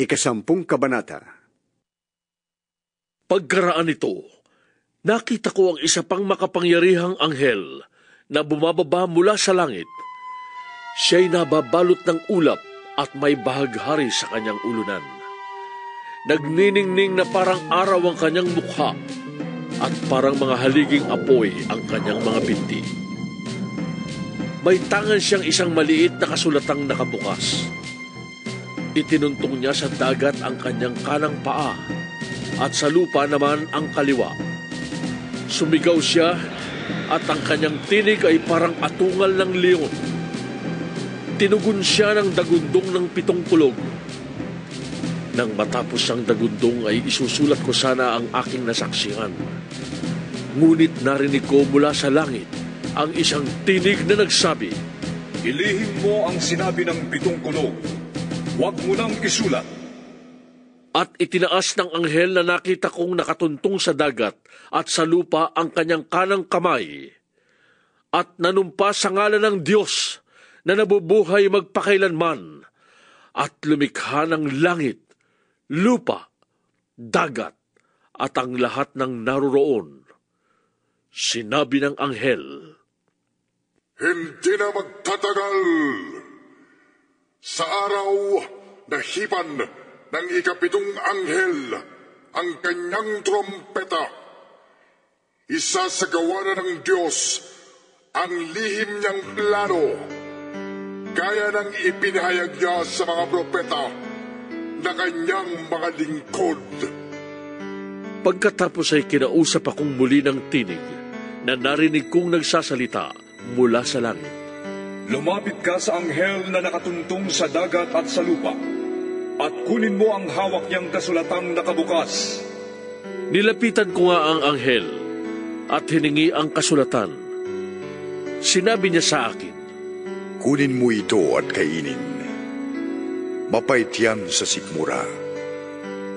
Ikasampung Kabanata. Pagkaraan nito, nakita ko ang isa pang makapangyarihang anghel na bumababa mula sa langit. Siya'y nababalot ng ulap at may bahaghari sa kanyang ulunan. Nagniningning na parang araw ang kanyang mukha at parang mga haliging apoy ang kanyang mga binti. May tangan siyang isang maliit na kasulatang nakabukas. Itinuntong niya sa dagat ang kanyang kanang paa at sa lupa naman ang kaliwa. Sumigaw siya at ang kanyang tinig ay parang atungal ng leon. Tinugon siya ng dagundong ng 7 kulog. Nang matapos ang dagundong ay isusulat ko sana ang aking nasaksihan. Ngunit narinig ko mula sa langit ang isang tinig na nagsabi, "Ilihim mo ang sinabi ng 7 kulog. Huwag mo nang isulat." At itinaas ng anghel na nakita kong nakatuntong sa dagat at sa lupa ang kanyang kanang kamay. At nanumpa sa ngalan ng Diyos na nabubuhay magpakailanman at lumikha ng langit, lupa, dagat at ang lahat ng naroroon. Sinabi ng anghel, "Hindi na magtatagal. Sa araw na hipan ng 7 anghel ang kanyang trompeta, isasagawa na ng Diyos ang lihim niyang plano, gaya ng ipinahayag niya sa mga propeta na kanyang mga lingkod." Pagkatapos ay kinausap akong muli ng tinig na narinig kong nagsasalita mula sa langit. "Lumapit ka sa anghel na nakatuntong sa dagat at sa lupa, at kunin mo ang hawak niyang kasulatang nakabukas." Nilapitan ko nga ang anghel at hiningi ang kasulatan. Sinabi niya sa akin, "Kunin mo ito at kainin. Mapait yan sa sikmura,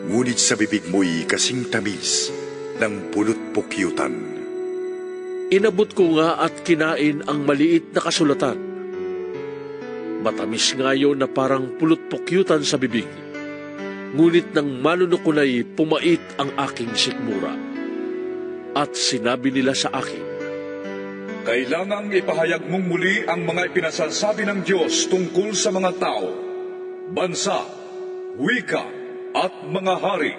ngunit sa bibig mo'y kasing tamis ng pulot-pukyutan." Inabot ko nga at kinain ang maliit na kasulatan. Matamis nga yun na parang pulot-pukyutan sa bibig. Ngunit nang malunok ko na'y pumait ang aking sikmura. At sinabi nila sa akin, "Kailangang ipahayag mong muli ang mga ipinasasabi ng Diyos tungkol sa mga tao, bansa, wika, at mga hari."